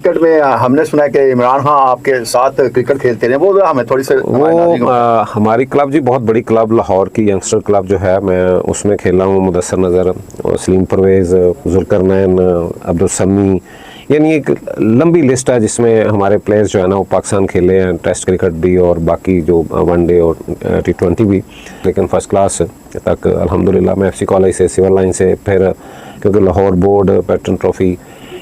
Cricket में हमने सुना है कि इमरान खान आपके साथ क्रिकेट खेलते रहे, वो हमें थोड़ी सी हमारी क्लब जी बहुत बड़ी क्लब लाहौर की यंगस्टर क्लब जो है, मैं उसमें खेला हूँ। मुदस्सर नज़र, सलीम परवेज़, जुल्करनैन, अब्दुल समी, यानी एक लंबी लिस्ट है जिसमें हमारे प्लेयर्स जो है ना वो पाकिस्तान खेले हैं, टेस्ट क्रिकेट भी और बाकी जो वनडे और T20 भी। लेकिन फ़र्स्ट क्लास तक अल्हम्दुलिल्लाह मैं FC कॉलेज से, सिविल लाइन से, फिर क्योंकि लाहौर बोर्ड, पैटर्न ट्रॉफ़ी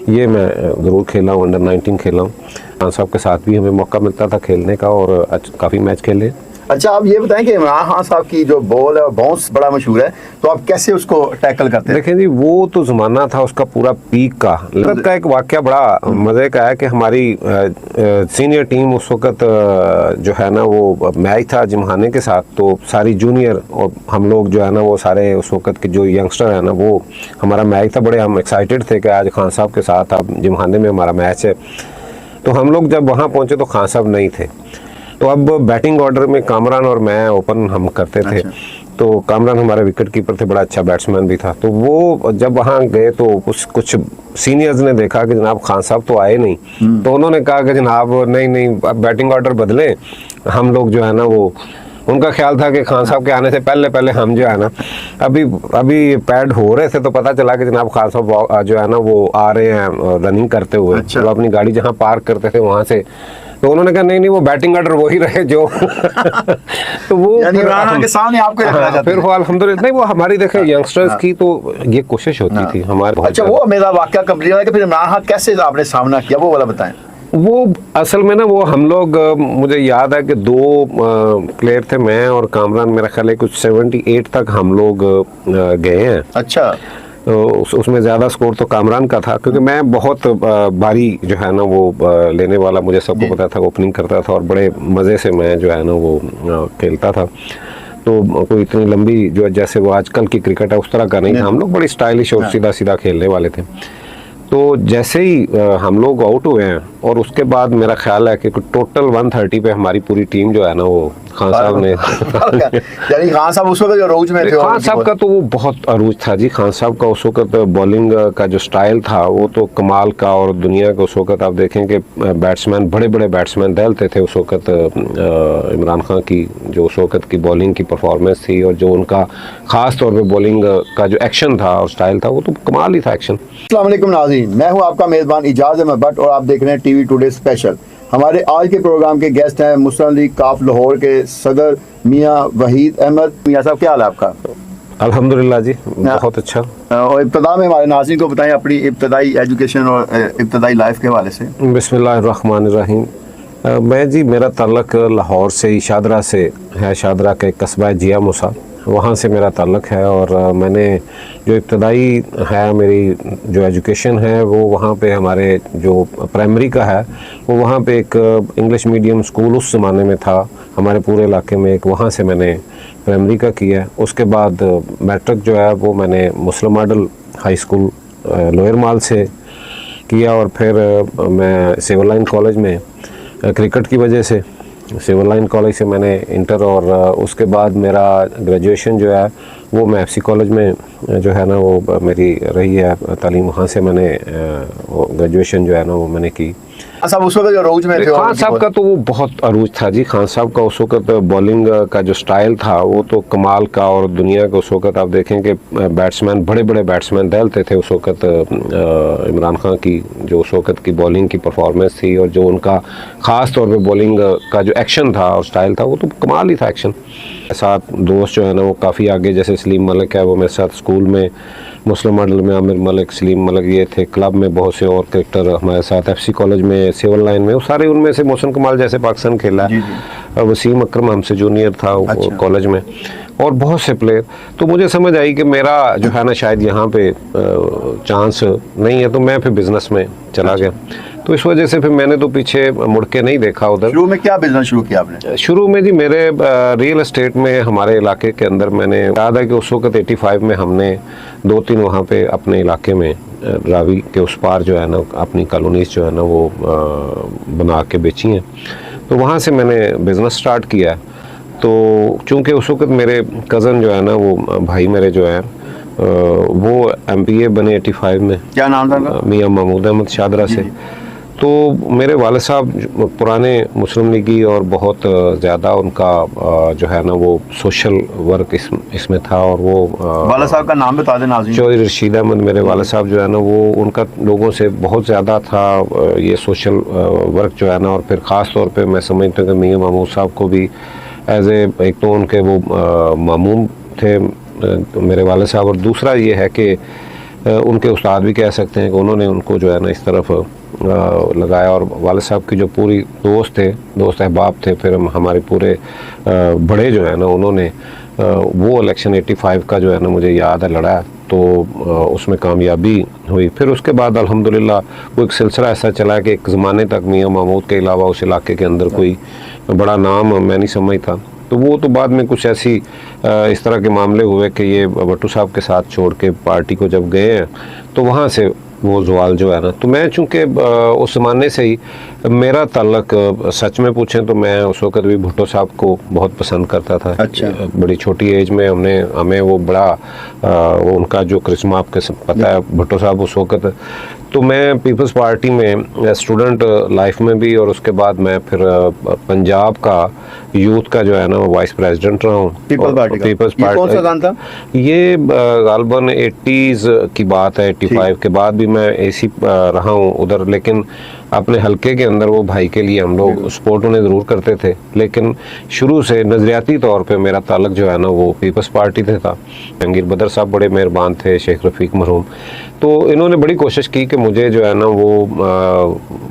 ये मैं ज़रूर खेला हूँ, अंडर 19 खेला हूँ। खान साहब के साथ भी हमें मौका मिलता था खेलने का और काफ़ी मैच खेले। अच्छा, आप ये बताएं कि इमरान खान साहब की जो बॉल है, बाउंस बड़ा मशहूर है, तो आप कैसे उसको टैकल करते हैं? देखें जी, वो तो ज़माना था उसका पूरा पीक का। लगत का एक वाक़या बड़ा मज़े का है कि हमारी सीनियर टीम उस वक़्त जो है ना वो मैच था जिमखाने के साथ, तो सारी जूनियर और हम लोग जो है ना वो सारे उस वक़्त के जो यंगस्टर है ना, वो हमारा मैच था। बड़े हम एक्साइटेड थे कि आज खान साहब के साथ अब जिमखाने में हमारा मैच है। तो हम लोग जब वहाँ पहुँचे तो खान साहब नहीं थे। तो अब बैटिंग ऑर्डर में कामरान और मैं ओपन हम करते थे। अच्छा। तो कामरान हमारे विकेट कीपर थे, बड़ा अच्छा बैट्समैन भी था। तो वो जब वहाँ गए तो कुछ सीनियर्स ने देखा कि जनाब खान साहब तो आए नहीं, तो उन्होंने कहा कि जनाब नहीं, बैटिंग ऑर्डर बदलें। हम लोग जो है ना वो, उनका ख्याल था कि खान साहब के आने से पहले हम जो है ना अभी पैड हो रहे थे, तो पता चला कि जनाब खान साहब जो है ना वो आ रहे हैं रनिंग करते हुए। अच्छा। तो अपनी गाड़ी जहाँ पार्क करते थे वहाँ से, तो उन्होंने कहा नहीं वो बैटिंग ऑर्डर वही रहे जो तो वो यानी इमरान खान के सामने आपको रखना चाहते फिर वो अल्हम्दुलिल्लाह नहीं, वो हमारी देखे यंगस्टर्स की तो ये कोशिश होती थी हमारे। अच्छा, वो मेरा वाकया कंप्लीट है कि फिर इमरान खान कैसे आपने सामना किया, वो वाला बताएं। वो असल में ना वो हम लोग, मुझे याद है कि दो प्लेयर थे, मैं और कामरान, मेरा ख्याल है कुछ 78 तक हम लोग गए हैं। अच्छा। तो उसमें ज़्यादा स्कोर तो कामरान का था, क्योंकि मैं बहुत बारी जो है ना वो लेने वाला, मुझे सबको पता था, ओपनिंग करता था और बड़े मज़े से मैं जो है ना वो खेलता था। तो कोई इतनी लंबी जो जैसे वो आजकल की क्रिकेट है उस तरह का नहीं था, हम लोग बड़ी स्टाइलिश और सीधा सीधा खेलने वाले थे। तो जैसे ही हम लोग आउट हुए हैं और उसके बाद मेरा ख्याल है कि टोटल 130 पे हमारी पूरी टीम जो है ना वो खान साहब ने यानी खान साहब उस वक्त जो अरूज में थे, खान साहब का तो वो बहुत अरूज था जी। खान साहब का उस वक्त बॉलिंग का जो स्टाइल था वो तो कमाल का, और दुनिया का उस वक्त आप देखें कि बैट्समैन, बड़े बड़े बैट्समैन दहलते थे उस वक्त। इमरान खान की जो उस वक्त की बॉलिंग की परफॉर्मेंस थी और जो उनका ख़ास तौर पे बॉलिंग का जो एक्शन था और स्टाइल था, वो तो कमाल ही था एक्शन। अस्सलाम वालेकुम नाज़रीन, मैं हूं आपका मेज़बान इजाज़ अहमद भट्ट और आप देख रहे हैं टीवी टुडे स्पेशल। हमारे आज के प्रोग्राम के गेस्ट हैं मुस्लिम लीग काफ लाहौर के सदर मियां वहीद अहमद। मियां साहब, क्या हाल है आपका? अल्हम्दुलिल्लाह जी, बहुत अच्छा। और इब्तदा में हमारे नाज़रीन को बताएं अपनी इब्तदाई एजुकेशन और इब्तदाई लाइफ के हवाले से। बिस्मिल्लाहिर्रहमानिर्रहीम। मैं जी, मेरा ताल्लुक़ लाहौर से ही शादरा से है। शादरा के कस्बा जिया मूसा, वहाँ से मेरा ताल्लुक़ है। और मैंने जो इब्तदाई है मेरी जो एजुकेशन है वो वहाँ पे हमारे जो प्राइमरी का है वो वहाँ पे एक इंग्लिश मीडियम स्कूल उस ज़माने में था हमारे पूरे इलाके में, एक वहाँ से मैंने प्राइमरी का किया। उसके बाद मैट्रिक जो है वो मैंने मुस्लिम मॉडल हाई स्कूल लोअर माल से किया। और फिर मैं सिविल लाइन कॉलेज में क्रिकेट की वजह से सिविल लाइन कॉलेज से मैंने इंटर, और उसके बाद मेरा ग्रेजुएशन जो है वो मैं FC कॉलेज में जो है ना वो मेरी रही है तालीम, वहाँ से मैंने ग्रेजुएशन जो है ना वो मैंने की। साहब उस वक्त जो अरूज में थे, खान साहब का तो वो बहुत अरूज था जी। खान साहब का उस वक्त बॉलिंग का जो स्टाइल था वो तो कमाल का, और दुनिया का उस वक्त आप देखें कि बैट्समैन, बड़े बड़े बैट्समैन दहलते थे उस वक्त। इमरान खान की जो उस वक्त की बॉलिंग की परफॉर्मेंस थी और जो उनका ख़ास तौर पे बॉलिंग का जो एक्शन था और स्टाइल था वो तो कमाल ही था एक्शन। साथ दोस्त जो है ना वो काफ़ी आगे, जैसे सलीम मलिक है वो मेरे साथ स्कूल में, मुस्लिम मॉडल में आमिर मलिक, सलीम मलिक, ये थे। क्लब में बहुत से और क्रिकेटर हमारे साथ, FC कॉलेज में, सिविल लाइन में, वो सारे, उनमें से मोहसिन कमाल जैसे पाकिस्तान खेला है, वसीम अकरम हमसे जूनियर था कॉलेज में, और बहुत से प्लेयर। तो मुझे समझ आई कि मेरा जो है ना शायद यहाँ पे चांस नहीं है, तो मैं फिर बिज़नेस में चला गया। तो इस वजह से फिर मैंने तो पीछे मुड़ के नहीं देखा उधर। शुरू में क्या बिजनेस शुरू किया आपने? शुरू में जी मेरे रियल एस्टेट में हमारे इलाके के अंदर, मैंने याद है कि उस वक्त 85 में हमने 2-3 वहाँ पे अपने इलाके में रावी के उस पार जो है ना अपनी कॉलोनीज जो है ना वो बना के बेची हैं। तो वहाँ से मैंने बिज़नेस स्टार्ट किया। तो चूँकि उस वक्त मेरे कज़न जो है ना वो भाई मेरे जो है वो MPA बने 85 में। क्या नाम था? मियां महमूद अहमद शादरा से। तो मेरे वाले साहब पुराने मुस्लिम लीगी और बहुत ज़्यादा उनका जो है ना वो सोशल वर्क इसमें था। और वो वाला साहब का नाम बता दें नाज़रीन। चौधरी रशीद अहमद मेरे वाले साहब जो है ना वो उनका लोगों से बहुत ज़्यादा था ये सोशल वर्क जो है ना। और फिर ख़ास तौर पे मैं समझता हूँ कि मियां महमूद साहब को भी एज ए एक तो उनके वो मामूम थे मेरे वाले साहब, और दूसरा ये है कि उनके उस्ताद भी कह सकते हैं कि उन्होंने उनको जो है ना इस तरफ लगाया। और वाले साहब की जो पूरी दोस्त अहबाब थे, फिर हमारे पूरे बड़े जो है ना उन्होंने वो इलेक्शन 85 का जो है ना मुझे याद है लड़ा, तो उसमें कामयाबी हुई। फिर उसके बाद अल्हम्दुलिल्लाह वो एक सिलसिला ऐसा चला कि एक ज़माने तक मियां महमूद के अलावा उस इलाके के अंदर कोई बड़ा नाम मैं नहीं समझता। तो वो तो बाद में कुछ ऐसी इस तरह के मामले हुए कि ये भट्टू साहब के साथ छोड़ के पार्टी को जब गए हैं तो वहाँ से वो ज़वाल जो है ना। तो मैं चूँकि उस ज़माने से ही मेरा ताल्लुक सच में पूछें तो मैं उस वक़्त भी भुट्टो साहब को बहुत पसंद करता था। अच्छा। बड़ी छोटी एज में हमें वो बड़ा वो उनका जो करिश्मा आपके सब पता है भुट्टो साहब उस वक़्त। तो मैं पीपल्स पार्टी में स्टूडेंट लाइफ में भी, और उसके बाद मैं फिर पंजाब का यूथ का जो है ना वाइस प्रेसिडेंट रहा हूँ पीपल्स पार्टी। कौन सा गान था? ये गालबन 80s की बात है, 85 के बाद भी मैं ऐसी रहा हूँ उधर। लेकिन अपने हलके के अंदर वो भाई के लिए हम लोग सपोर्ट उन्हें ज़रूर करते थे, लेकिन शुरू से नज़रियाती तौर पे मेरा ताल्लुक जो है ना वो पीपल्स पार्टी से था। जहांगीर बदर साहब बड़े मेहरबान थे, शेख रफ़ीक मरहूम, तो इन्होंने बड़ी कोशिश की कि मुझे जो है ना वो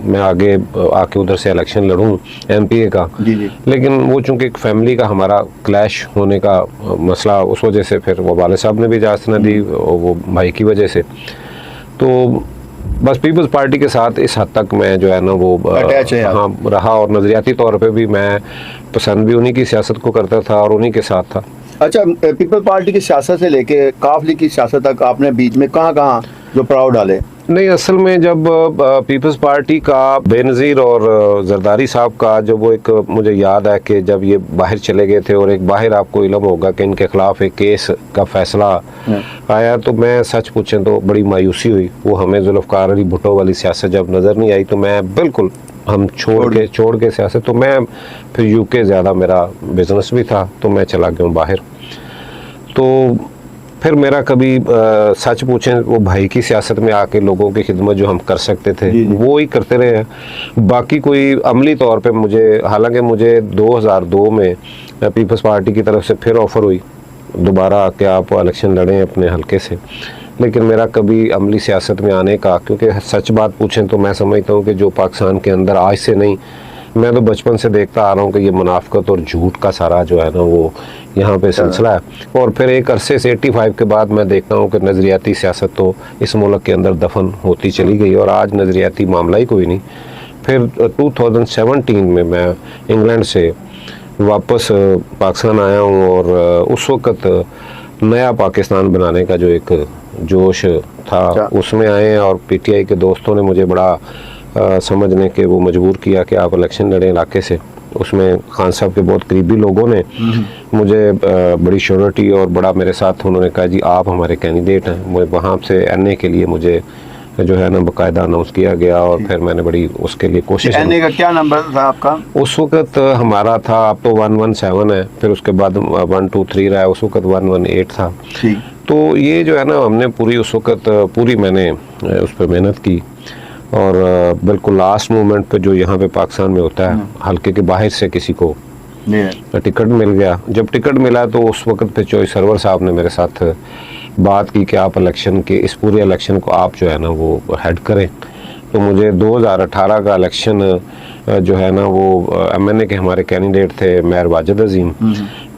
मैं आगे आके उधर से इलेक्शन लड़ूं MPA का। जी। लेकिन वो चूँकि एक फैमिली का हमारा क्लैश होने का मसला, उस वजह से फिर वो वाले साहब ने भी इजाज़त न दी वो भाई की वजह से। तो बस पीपल्स पार्टी के साथ इस हद तक मैं जो है ना वो हाँ रहा, और नज़रियाती तौर पे भी मैं पसंद भी उन्हीं की सियासत को करता था और उन्हीं के साथ था। अच्छा, पीपल पार्टी की सियासत से लेके काफ लीग की सियासत तक आपने बीच में कहाँ जो पड़ाव डाले? नहीं, असल में जब पीपल्स पार्टी का बेनज़ीर और जरदारी साहब का जब वो एक मुझे याद है कि जब ये बाहर चले गए थे और एक बाहर आपको इल्म होगा कि इनके ख़िलाफ़ एक केस का फ़ैसला आया, तो मैं सच पूछें तो बड़ी मायूसी हुई। वो हमें ज़ुल्फ़िकार अली भुट्टो वाली सियासत जब नज़र नहीं आई तो मैं बिल्कुल हम छोड़ के सियासत, तो मैं फिर UK ज़्यादा मेरा बिज़नेस भी था तो मैं चला गया बाहर। तो फिर मेरा कभी सच पूछें वो भाई की सियासत में आके लोगों की खिदमत जो हम कर सकते थे वो ही करते रहे हैं। बाकी कोई अमली तौर पे मुझे, हालांकि मुझे 2002 में पीपल्स पार्टी की तरफ से फिर ऑफ़र हुई दोबारा आके आप इलेक्शन लड़ें अपने हलके से, लेकिन मेरा कभी अमली सियासत में आने का, क्योंकि सच बात पूछें तो मैं समझता हूँ कि जो पाकिस्तान के अंदर आज से नहीं, मैं तो बचपन से देखता आ रहा हूँ कि ये मुनाफिकत और झूठ का सारा जो है ना वो यहाँ पे सिलसिला है। और फिर एक अरसे से 85 के बाद मैं देखता हूँ कि नज़रियाती सियासत तो इस मुल्क के अंदर दफन होती चली गई और आज नज़रियाती मामला ही कोई नहीं। फिर 2017 में मैं इंग्लैंड से वापस पाकिस्तान आया हूँ और उस वक़्त नया पाकिस्तान बनाने का जो एक जोश था उसमें आए हैं, और PTI के दोस्तों ने मुझे बड़ा समझने के वो मजबूर किया कि आप इलेक्शन लड़ें इलाके से। उसमें खान साहब के बहुत करीबी लोगों ने मुझे बड़ी श्योरिटी और बड़ा मेरे साथ उन्होंने कहा जी आप हमारे कैंडिडेट हैं। मुझे वहाँ से NA के लिए मुझे जो है ना बाकायदा अनाउंस किया गया और फिर मैंने बड़ी उसके लिए कोशिश। NA का क्या नंबर था आपका उस वक़्त? हमारा था, अब तो 117 है, फिर उसके बाद 123 रहा है, उस वक़्त 118 था। तो ये जो है ना हमने पूरी उस वक़्त पूरी मैंने उस पर मेहनत की और बिल्कुल लास्ट मोमेंट पे जो यहाँ पे पाकिस्तान में होता है हल्के के बाहर से किसी को टिकट मिल गया। जब टिकट मिला तो उस वक़्त पे चॉइस सरवर साहब ने मेरे साथ बात की कि आप इलेक्शन के इस पूरे इलेक्शन को आप जो है ना वो हेड करें। तो मुझे 2018 का इलेक्शन जो है ना वो MNA के हमारे कैंडिडेट थे मेयर वाजिद अजीम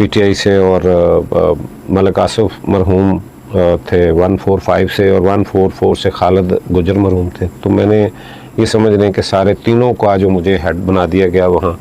PTI से और मलिक आसिफ मरहूम थे 145 से और 144 से खालिद गुजर मरहूम थे। तो मैंने ये समझ लें कि सारे तीनों का जो मुझे हेड बना दिया गया वहाँ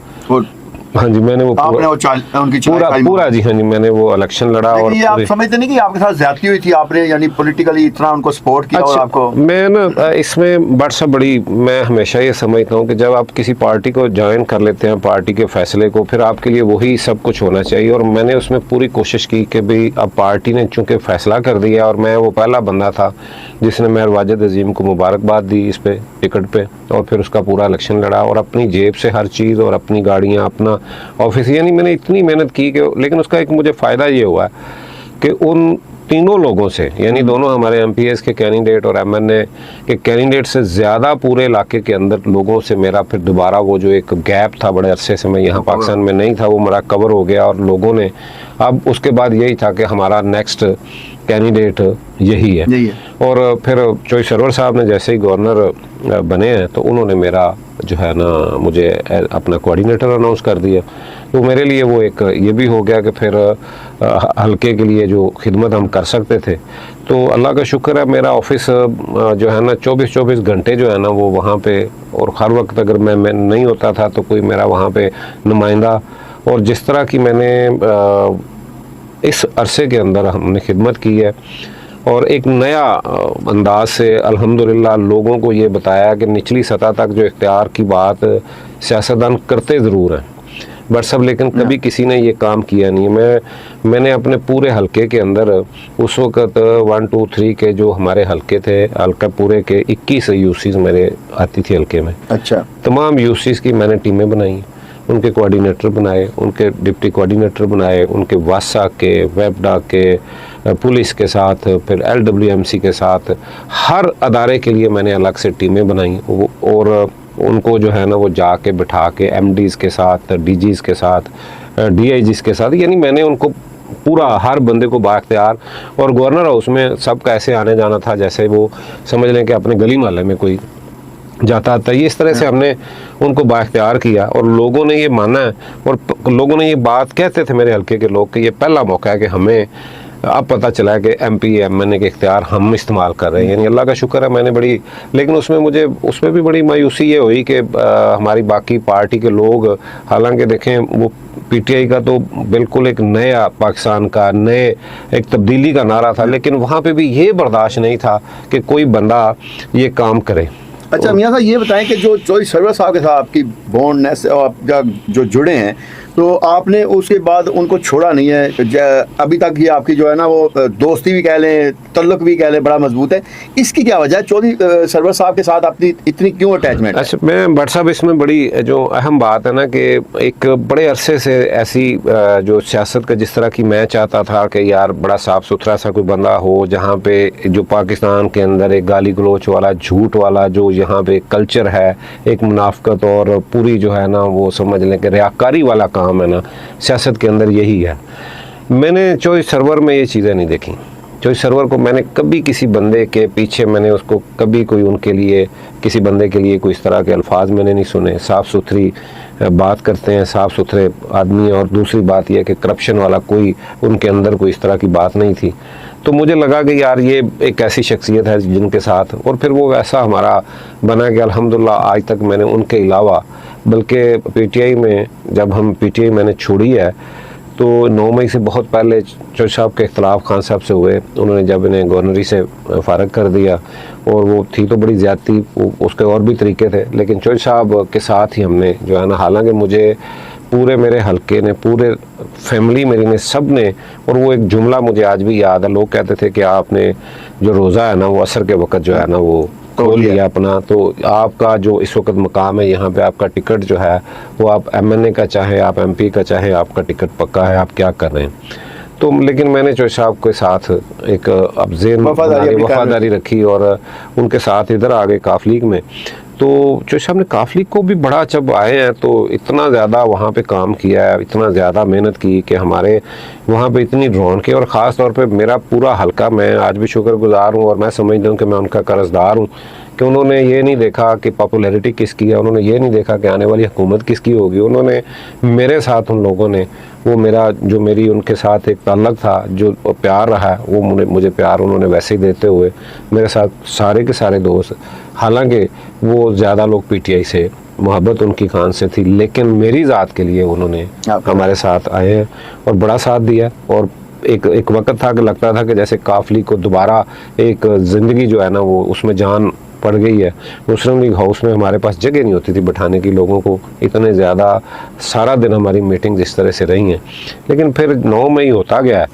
हाँ जी, मैंने वो आपने वो उनकी पूरा पूरा जी, हाँ जी, मैंने वो इलेक्शन लड़ा। और ये आप समझते नहीं कि आपके साथ ज्यादती हुई थी, आपने यानी पॉलिटिकली इतना उनको सपोर्ट किया? अच्छा, और आपको मैं ना इसमें बड़ी मैं हमेशा ये समझता हूँ कि जब आप किसी पार्टी को ज्वाइन कर लेते हैं, पार्टी के फैसले को, फिर आपके लिए वही सब कुछ होना चाहिए। और मैंने उसमें पूरी कोशिश की कि भाई अब पार्टी ने चूंकि फैसला कर दिया, और मैं वो पहला बंदा था जिसने मेहर वाजिद अजीम को मुबारकबाद दी इस पे टिकट पे, और फिर उसका पूरा इलेक्शन लड़ा, और अपनी जेब से हर चीज़, और अपनी गाड़ियाँ, अपना ऑफिस, यानी मैंने इतनी मेहनत की कि, लेकिन उसका एक मुझे फ़ायदा ये हुआ कि उन तीनों लोगों से, यानी दोनों हमारे एमपीएस के कैंडिडेट और एमएनए के कैंडिडेट से ज़्यादा पूरे इलाके के अंदर लोगों से मेरा फिर दोबारा वो जो एक गैप था, बड़े अरसे से मैं यहाँ पाकिस्तान में नहीं था, वो मेरा कवर हो गया। और लोगों ने अब उसके बाद यही था कि हमारा नेक्स्ट कैंडिडेट यही है। और फिर चॉइस सरवर साहब ने जैसे ही गवर्नर बने हैं तो उन्होंने मेरा जो है ना मुझे अपना कोऑर्डिनेटर अनाउंस कर दिया। तो मेरे लिए वो एक ये भी हो गया कि फिर हल्के के लिए जो खिदमत हम कर सकते थे, तो अल्लाह का शुक्र है मेरा ऑफिस जो है ना 24 घंटे जो है ना वो वहाँ पे, और हर वक्त अगर मैं नहीं होता था तो कोई मेरा वहाँ पे नुमाइंदा। और जिस तरह की मैंने इस अरसे के अंदर हमने खिदमत की है, और एक नया अंदाज से अल्हम्दुलिल्लाह लोगों को ये बताया कि निचली सतह तक जो इख्तियार की बात सियासतदान करते ज़रूर हैं, बट सब लेकिन कभी किसी ने ये काम किया नहीं। मैंने अपने पूरे हलके के अंदर उस वक़्त 1 2 3 के जो हमारे हलके थे, हल्का पूरे के 21 यूसीज मेरे आती थी हलके में। अच्छा, तमाम यूसीज की मैंने टीमें बनाई, उनके कोऑर्डिनेटर बनाए, उनके डिप्टी कोऑर्डिनेटर बनाए, उनके वासा के, वेबडा के, पुलिस के साथ, फिर LWMC के साथ, हर अदारे के लिए मैंने अलग से टीमें बनाई। और उनको जो है ना वो जाके बिठा के MDs के साथ, DGs के साथ, DIGs के साथ, यानी मैंने उनको पूरा हर बंदे को बाख्तियार, और गवर्नर हाउस में सब कैसे आने जाना था जैसे वो समझ लें कि अपने गली मोहल्ले में कोई जाता था, ये इस तरह से हमने उनको बाख्तियार किया। और लोगों ने ये माना है, और लोगों ने ये बात कहते थे मेरे हल्के के लोग कि ये पहला मौका है कि हमें अब पता चला है कि MP MNA के इख्तियार हम इस्तेमाल कर रहे हैं। यानी अल्लाह का शुक्र है मैंने बड़ी, लेकिन उसमें भी बड़ी मायूसी ये हुई कि हमारी बाकी पार्टी के लोग, हालांकि देखें वो PTI का तो बिल्कुल एक नया पाकिस्तान का नए एक तब्दीली का नारा था, लेकिन वहाँ पे भी ये बर्दाश्त नहीं था कि कोई बंदा ये काम करे। अच्छा मियां साहब, ये बताएं कि जो चॉइस सरवर साहब के साथ आपकी बॉन्डनेस आप जो जुड़े हैं, तो आपने उसके बाद उनको छोड़ा नहीं है, अभी तक ये आपकी जो है ना वो दोस्ती भी कह लें, तल्लुक भी कह लें, बड़ा मजबूत है। इसकी क्या वजह है? चौधरी सरवर साहब के साथ आपकी इतनी क्यों अटैचमेंट? अच्छा, मैं भट्ट साहब इसमें बड़ी जो अहम बात है ना कि एक बड़े अरसे से ऐसी जो सियासत का जिस तरह की मैं चाहता था कि यार बड़ा साफ़ सुथरा सा कोई बंदा हो, जहाँ पे जो पाकिस्तान के अंदर एक गाली गलोच वाला, झूठ वाला जो यहाँ पे कल्चर है, एक मुनाफकत और पूरी जो है ना वो समझ लें कि रियाकारी वाला काम है ना, सियासत के अंदर यही है। मैंने चॉइस सरवर में ये चीज़ें नहीं देखी। चॉइस सरवर को मैंने कभी किसी बंदे के पीछे, मैंने उसको कभी कोई उनके लिए, किसी बंदे के लिए कोई इस तरह के अल्फाज मैंने नहीं सुने। साफ़ सुथरी बात करते हैं, साफ़ सुथरे आदमी। और दूसरी बात यह कि करप्शन वाला कोई उनके अंदर कोई इस तरह की बात नहीं थी। तो मुझे लगा कि यार ये एक ऐसी शख्सियत है जिनके साथ, और फिर वो वैसा हमारा बना कि अल्हम्दुलिल्लाह आज तक मैंने उनके अलावा, बल्कि PTI में जब हम PTI मैंने छोड़ी है तो 9 मई से बहुत पहले चौधरी साहब के इख्तलाफ खान साहब से हुए। उन्होंने जब इन्हें गवर्नरी से फ़ारग कर दिया, और वो थी तो बड़ी ज़्यादती, उसके और भी तरीके थे, लेकिन चौधरी साहब के साथ ही हमने जो है ना, हालांकि मुझे पूरे मेरे हलके ने, पूरे फैमिली मेरी ने, सब ने, और वो एक जुमला मुझे आज भी याद है, लोग कहते थे कि आपने जो रोज़ा है ना वो असर के वक़्त जो है ना वो खोल लिया अपना, तो आपका जो इस वक्त मकाम है यहाँ पे, आपका टिकट जो है वो आप MNA का चाहे आप MP का चाहे, आपका टिकट पक्का है, आप क्या कर रहे हैं। तो लेकिन मैंने चौधरी साहब के साथ एक अफजेन वफादारी रखी, और उनके साथ इधर आ गए काफ लीग में। तो चौधरी साहब ने काफ लीग को भी बड़ा, जब आए हैं तो इतना ज़्यादा वहाँ पे काम किया है, इतना ज़्यादा मेहनत की कि हमारे वहाँ पे इतनी रौनकें, और ख़ास तौर पे मेरा पूरा हल्का, मैं आज भी शुक्रगुजार हूँ, और मैं समझता हूँ कि मैं उनका कर्जदार हूँ कि उन्होंने ये नहीं देखा कि पॉपुलैरिटी किसकी है, उन्होंने ये नहीं देखा कि आने वाली हुकूमत किसकी होगी। उन्होंने मेरे साथ, उन लोगों ने, वो मेरा जो मेरी उनके साथ एक ताल्लुक़ था, जो प्यार रहा है, वो मुझे प्यार उन्होंने वैसे ही देते हुए मेरे साथ सारे के सारे दोस्त, हालांकि वो ज़्यादा लोग PTI से मोहब्बत उनकी खान से थी, लेकिन मेरी ज़ात के लिए उन्होंने हमारे साथ आए हैं और बड़ा साथ दिया। और एक वक्त था कि लगता था कि जैसे काफ लीग को दोबारा एक ज़िंदगी जो है ना वो उसमें जान पड़ गई है। मुस्लिम लीग हाउस में हमारे पास जगह नहीं होती थी बैठाने की लोगों को, इतने ज़्यादा सारा दिन हमारी मीटिंग इस तरह से रही हैं। लेकिन फिर 9 मई होता गया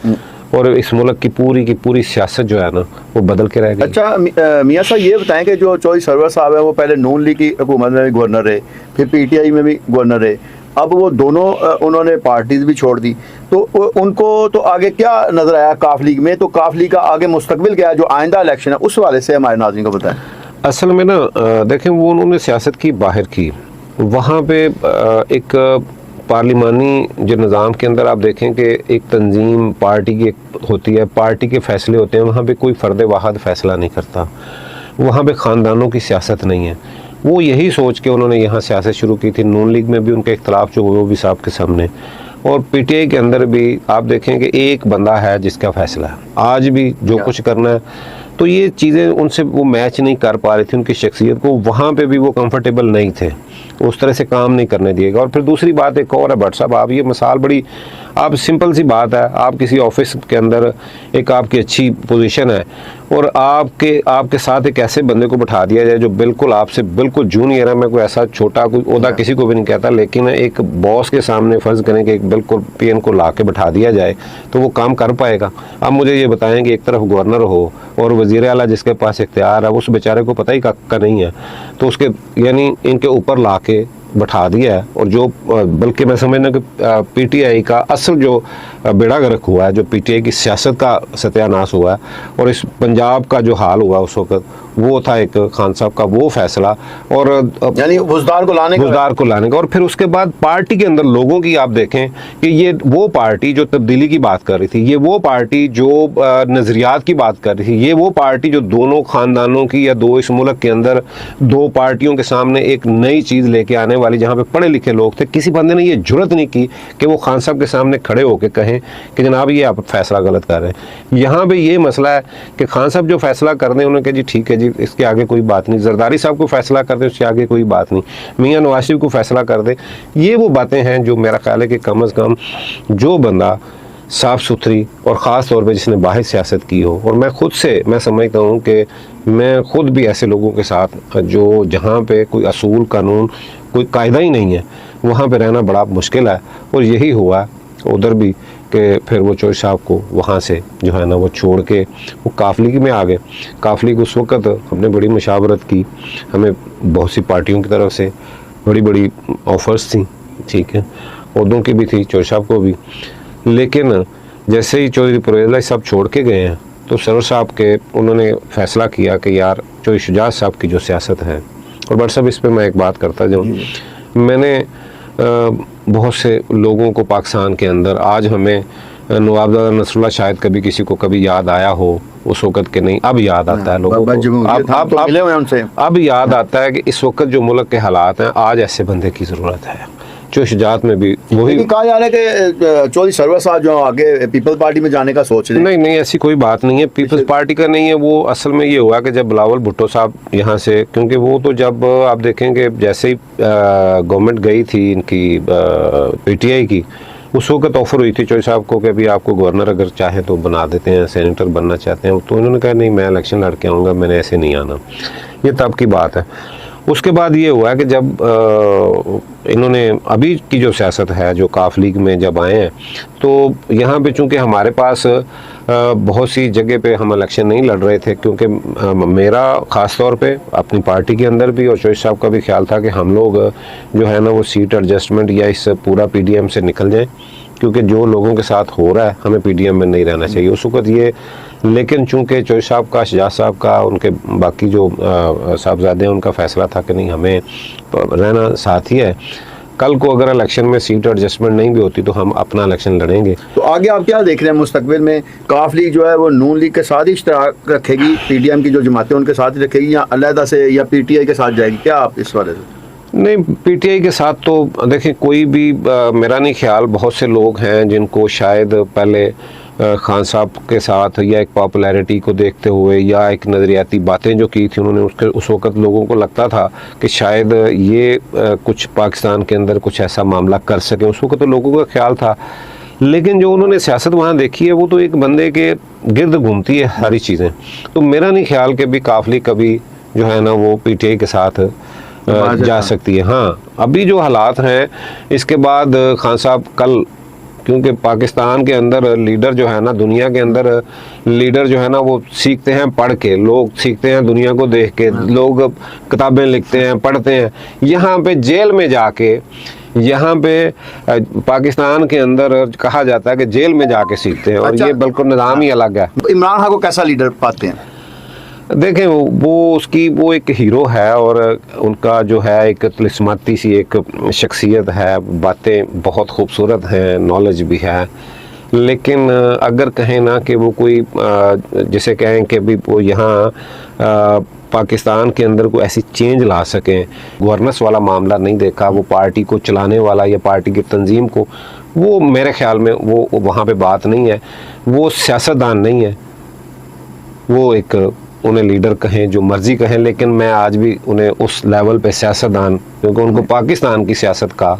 और इस मुल्क की पूरी सियासत जो है ना वो बदल के रह गई। अच्छा मियाँ साहब, ये बताएं कि जो चौधरी सरवर साहब है वो पहले नून लीग की हुकूमत में भी गवर्नर रहे, फिर पीटीआई में भी गवर्नर रहे, अब वो दोनों उन्होंने पार्टीज भी छोड़ दी, तो उनको तो आगे क्या नजर आया काफ लीग में? तो काफ लीग का आगे मुस्तकबिल क्या है, जो आइंदा इलेक्शन है उस वाले से हमारे नाज़रीन को बताएं। असल में ना देखें, वो उन्होंने सियासत की बाहर की, वहाँ पे एक पार्लिमानी जो निज़ाम के अंदर आप देखें कि एक तंजीम पार्टी की होती है, पार्टी के फ़ैसले होते हैं, वहाँ पे कोई फ़र्द वाहिद फ़ैसला नहीं करता, वहाँ पे ख़ानदानों की सियासत नहीं है। वो यही सोच के उन्होंने यहाँ सियासत शुरू की थी। नून लीग में भी उनके इख्तलाफ जो हुए वो भी साहब के सामने, और पीटीआई के अंदर भी आप देखें कि एक बंदा है जिसका फ़ैसला है आज भी जो कुछ करना है। तो ये चीज़ें उनसे वो मैच नहीं कर पा रही थी, उनकी शख्सियत को, वहाँ पे भी वो कंफर्टेबल नहीं थे, उस तरह से काम नहीं करने दिएगा। और फिर दूसरी बात एक और है भट्ट साहब, आप ये मिसाल बड़ी आप सिंपल सी बात है, आप किसी ऑफिस के अंदर एक आपकी अच्छी पोजीशन है और आपके साथ एक ऐसे बंदे को बैठा दिया जाए जो बिल्कुल आपसे बिल्कुल जूनियर है, मैं कोई ऐसा छोटा कोई ओहदा किसी को भी नहीं कहता, लेकिन एक बॉस के सामने फ़र्ज़ करें कि एक बिल्कुल पीएन को ला के बैठा दिया जाए तो वो काम कर पाएगा? अब मुझे ये बताएं कि एक तरफ गवर्नर हो और वज़ीर आला जिसके पास इख्तियार है, उस बेचारे को पता ही का नहीं है, तो उसके यानी इनके ऊपर ला के बैठा दिया है। और जो बल्कि मैं समझना कि पीटीआई का असल जो बेड़ा गर्क हुआ है, जो पीटीआई की सियासत का सत्यानाश हुआ है और इस पंजाब का जो हाल हुआ उस वक्त, वो था एक खान साहब का वो फैसला, और यानी बुज़दार को लाने का। और फिर उसके बाद पार्टी के अंदर लोगों की आप देखें कि ये वो पार्टी जो तब्दीली की बात कर रही थी, ये वो पार्टी जो नज़रियात की बात कर रही थी, ये वो पार्टी जो दोनों ख़ानदानों की या दो इस मुल्क के अंदर दो पार्टियों के सामने एक नई चीज़ लेके आने वाली, जहाँ पे पढ़े लिखे लोग थे, किसी बंदे ने ये जुर्रत नहीं की कि वो खान साहब के सामने खड़े होकर कहें कि जनाब ये आप फैसला गलत कर रहे हैं। यहाँ पे ये मसला है कि खान साहब जो फैसला कर दें उन्होंने कहा जी ठीक है जी, इसके आगे कोई बात नहीं। जरदारी साहब को फैसला कर दे, उसके आगे कोई बात नहीं। मियाँ नवाज शरीफ को फैसला कर दे। ये वो बातें हैं जो मेरा ख्याल है कि कम अज़ कम जो बंदा साफ़ सुथरी और ख़ास तौर पे जिसने बाहर सियासत की हो, और मैं समझता हूँ कि मैं ख़ुद भी ऐसे लोगों के साथ जो जहाँ पे कोई असूल कानून कोई कायदा ही नहीं है वहाँ पे रहना बड़ा मुश्किल है। और यही हुआ उधर भी कि फिर वो चौधरी साहब को वहाँ से जो है ना वो छोड़ के वो काफ लीग में आ गए। काफ लीग उस वक़्त हमने बड़ी मुशावरत की, हमें बहुत सी पार्टियों की तरफ से बड़ी ऑफ़र्स थी, ठीक है, उहदों की भी थी, चौधरी साहब को भी। लेकिन जैसे ही चौधरी परवेज़ साहब छोड़ के गए हैं तो सरवर साहब के उन्होंने फ़ैसला किया कि यार चौधरी शुजात साहब की जो सियासत है, और बट साहब इस पर मैं एक बात करता जाऊँ, मैंने बहुत से लोगों को पाकिस्तान के अंदर आज हमें नवाबजादा नसरुल्लाह शायद कभी किसी को कभी याद आया हो उस वक़्त के नहीं, अब याद आता है लोगों को, अब याद आता है कि इस वक्त जो मुल्क के हालात हैं आज ऐसे बंदे की ज़रूरत है। चौधरी शुजात में भी वही कहा जा रहा है कि चौधरी सरवर साहब जो आगे पीपल्स पार्टी में जाने का सोच रहे हैं। नहीं, ऐसी कोई बात नहीं है, पीपल्स पार्टी का नहीं है। वो असल में ये हुआ कि जब बिलावल भुट्टो साहब यहाँ से, क्योंकि वो तो जब आप देखेंगे जैसे ही गवर्नमेंट गई थी इनकी पीटीआई की, उस वक्त ऑफर हुई थी चौधरी साहब को कि अभी आपको गवर्नर अगर चाहे तो बना देते हैं, सेनेटर बनना चाहते हैं, तो उन्होंने कहा नहीं, मैं इलेक्शन लड़ के आऊँगा, मैंने ऐसे नहीं आना। ये तब की बात है। उसके बाद ये हुआ कि जब इन्होंने अभी की जो सियासत है जो काफ लीग में जब आए हैं, तो यहाँ पे चूँकि हमारे पास बहुत सी जगह पे हम इलेक्शन नहीं लड़ रहे थे, क्योंकि मेरा ख़ास तौर पे अपनी पार्टी के अंदर भी और चौधरी साहब का भी ख्याल था कि हम लोग जो है ना वो सीट एडजस्टमेंट या इस पूरा पीडीएम से निकल जाएं, क्योंकि जो लोगों के साथ हो रहा है हमें पीडीएम में नहीं रहना चाहिए उस वक्त ये। लेकिन चूंकि चौधरी साहब का, शुजात साहब का, उनके बाकी जो साहबजादे हैं, उनका फ़ैसला था कि नहीं हमें रहना साथ ही है। कल को अगर इलेक्शन में सीट एडजस्टमेंट नहीं भी होती तो हम अपना इलेक्शन लड़ेंगे। तो आगे आप क्या देख रहे हैं मुस्तकबिल में? काफ लीग जो है वो नून लीग के साथ ही इश्तराक रखेगी, पीडीएम की जो जमातें उनके साथ ही रखेगी, या अलहदा से या पीटीआई के साथ जाएगी? क्या आप इस वाले से? नहीं, पीटीआई के साथ तो देखिए कोई भी मेरा नहीं ख्याल, बहुत से लोग हैं जिनको शायद पहले खान साहब के साथ या एक पॉपुलैरिटी को देखते हुए या एक नज़रियाती बातें जो की थी उन्होंने, उसके उस वक़्त लोगों को लगता था कि शायद ये कुछ पाकिस्तान के अंदर कुछ ऐसा मामला कर सके, उस वक़्त तो लोगों का ख्याल था। लेकिन जो उन्होंने सियासत वहाँ देखी है वो तो एक बंदे के गिर्द घूमती है सारी चीज़ें। तो मेरा नहीं ख्याल कि भी काफली कभी जो है ना वो पीटीआई के साथ जा सकती है। हाँ, अभी जो हालात हैं इसके बाद खान साहब कल, क्योंकि पाकिस्तान के अंदर लीडर जो है ना, दुनिया के अंदर लीडर जो है ना वो सीखते हैं पढ़ के, लोग सीखते हैं दुनिया को देख के, लोग किताबें लिखते हैं, पढ़ते हैं। यहाँ पे जेल में जाके, यहाँ पे पाकिस्तान के अंदर कहा जाता है कि जेल में जाके सीखते हैं, और अच्छा, ये बिल्कुल निज़ाम ही अलग है। इमरान खान को कैसा लीडर पाते हैं? देखें, वो एक हीरो है और उनका जो है एक तिलिस्माती सी एक शख्सियत है, बातें बहुत खूबसूरत हैं, नॉलेज भी है। लेकिन अगर कहें ना कि वो कोई जिसे कहें कि भी वो यहाँ पाकिस्तान के अंदर कोई ऐसी चेंज ला सकें, गवर्नेंस वाला मामला नहीं देखा, वो पार्टी को चलाने वाला या पार्टी की तंजीम को, वो मेरे ख्याल में वो वहाँ पे बात नहीं है। वो सियासतदान नहीं है, वो एक, उन्हें लीडर कहें जो मर्जी कहें, लेकिन मैं आज भी उन्हें उस लेवल पे सियासतदान, क्योंकि उनको पाकिस्तान की सियासत का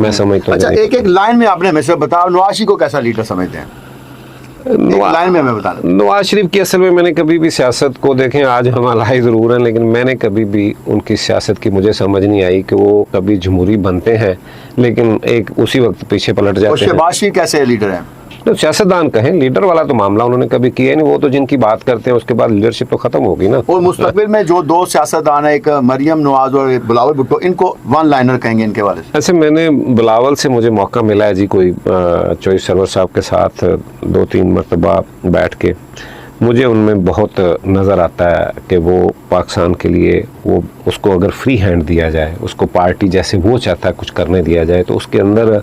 मैं समझता हूँ। अच्छा, एक लाइन में आपने हमेशा बताओ, नवाज शरीफ को कैसा लीडर समझते हैं? लाइन में मैं बता रहा हूं। नवाज शरीफ की असल में मैंने कभी भी सियासत को, देखें आज हम अलाई ज़रूर हैं, लेकिन मैंने कभी भी उनकी सियासत की मुझे समझ नहीं आई कि वो कभी जमहूरी बनते हैं लेकिन एक उसी वक्त पीछे पलट जाते हैं। शहबाज शरीफ कैसे लीडर हैं? तो सियासतदान कहें, लीडर वाला तो मामला उन्होंने कभी किया ही नहीं। वो तो जिनकी बात करते हैं उसके बाद लीडरशिप तो खत्म होगी ना। और मुस्तकबिल में जो दो सियासतदान है, एक मरियम नवाज और बिलावल भुट्टो, इनको वन लाइनर कहेंगे इनके बारे में? ऐसे मैंने बिलावल से मुझे मौका मिला है जी, कोई चॉइस सरवर साहब के साथ 2-3 मरतबा बैठ के, मुझे उनमें बहुत नज़र आता है कि वो पाकिस्तान के लिए, वो उसको अगर फ्री हैंड दिया जाए, उसको पार्टी जैसे वो चाहता है कुछ करने दिया जाए, तो उसके अंदर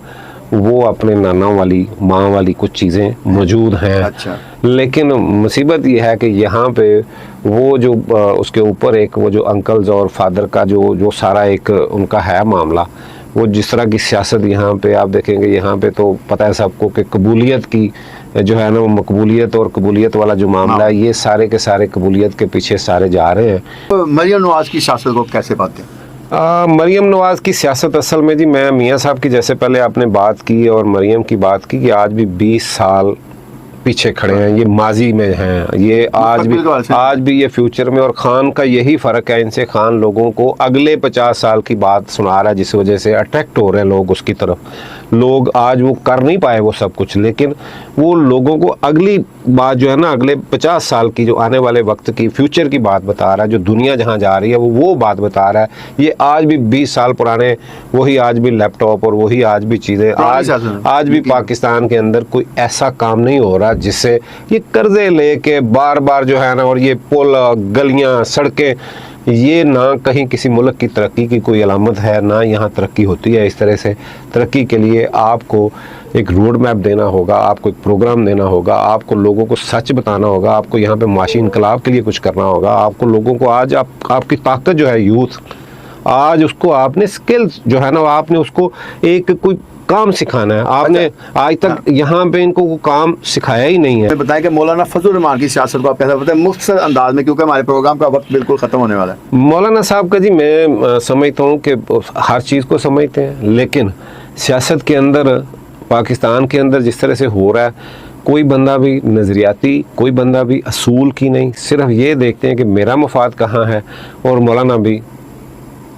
वो अपने नाना वाली, माँ वाली कुछ चीज़ें मौजूद हैं। अच्छा। लेकिन मुसीबत ये है कि यहाँ पे वो जो उसके ऊपर एक वो जो अंकल्स और फादर का जो सारा एक उनका है मामला, वो जिस तरह की सियासत यहाँ पे आप देखेंगे, यहाँ पे तो पता है सबको कि कबूलियत की जो है ना, वो मकबूलियत और कबूलियत वाला जो मामला है, ये सारे के सारे कबूलियत के पीछे सारे जा रहे हैं। तो मरियम नवाज की सियासत को कैसे पाते हैं? मरियम नवाज की सियासत असल में जी, मैं मियाँ साहब की जैसे पहले आपने बात की और मरियम की बात की कि आज भी 20 साल पीछे खड़े हैं, ये माजी में हैं, ये आज भी ये फ्यूचर में। और खान का यही फ़र्क है इनसे, खान लोगों को अगले 50 साल की बात सुना रहा है, जिस वजह से अट्रैक्ट हो रहे हैं लोग उसकी तरफ। लोग आज वो कर नहीं पाए वो सब कुछ, लेकिन वो लोगों को अगली बात जो है ना, अगले 50 साल की जो आने वाले वक्त की फ्यूचर की बात बता रहा है, जो दुनिया जहाँ जा रही है वो बात बता रहा है। ये आज भी 20 साल पुराने, वही आज भी लैपटॉप और वही आज भी चीज़ें, आज भी पाकिस्तान के अंदर कोई ऐसा काम नहीं हो रहा जिससे ये कर्जे लेके बार बार जो है ना, और ये पुल, गलियाँ, सड़कें, ये ना कहीं किसी मुल्क की तरक्की की कोई अलामत है, ना यहाँ तरक्की होती है। इस तरह से तरक्की के लिए आपको एक रोड मैप देना होगा, आपको एक प्रोग्राम देना होगा, आपको लोगों को सच बताना होगा, आपको यहाँ पे माशी इनकलाब के लिए कुछ करना होगा, आपको लोगों को आज आपकी ताकत जो है यूथ, आज उसको आपने स्किल्स जो है ना, आपने उसको एक कोई काम सिखाना है। आपने आज तक यहाँ पे इनको वो काम सिखाया ही नहीं है। बताएं कि मौलाना फजल रहमान की सियासत को आप कैसे बताएं मुख्तसर अंदाज में, क्योंकि हमारे प्रोग्राम का वक्त बिल्कुल ख़त्म होने वाला है। मौलाना साहब का जी, मैं समझता हूँ कि हर चीज़ को समझते हैं, लेकिन सियासत के अंदर, पाकिस्तान के अंदर जिस तरह से हो रहा है, कोई बंदा भी नज़रियाती, कोई बंदा भी असूल की नहीं, सिर्फ ये देखते हैं कि मेरा मफाद कहाँ है, और मौलाना भी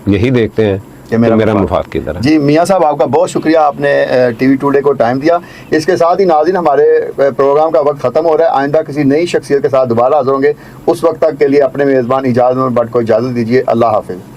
यही देखते हैं कि मेरा मफाद किधर है। जी मियाँ साहब, आपका बहुत शुक्रिया, आपने टीवी टुडे को टाइम दिया। इसके साथ ही नाज़रीन, हमारे प्रोग्राम का वक्त ख़त्म हो रहा है। आइंदा किसी नई शख्सियत के साथ दोबारा हाज़िर होंगे। उस वक्त तक के लिए अपने मेज़बान इजाज़त में बट को इजाज़त दीजिए। अल्लाह हाफ़िज़।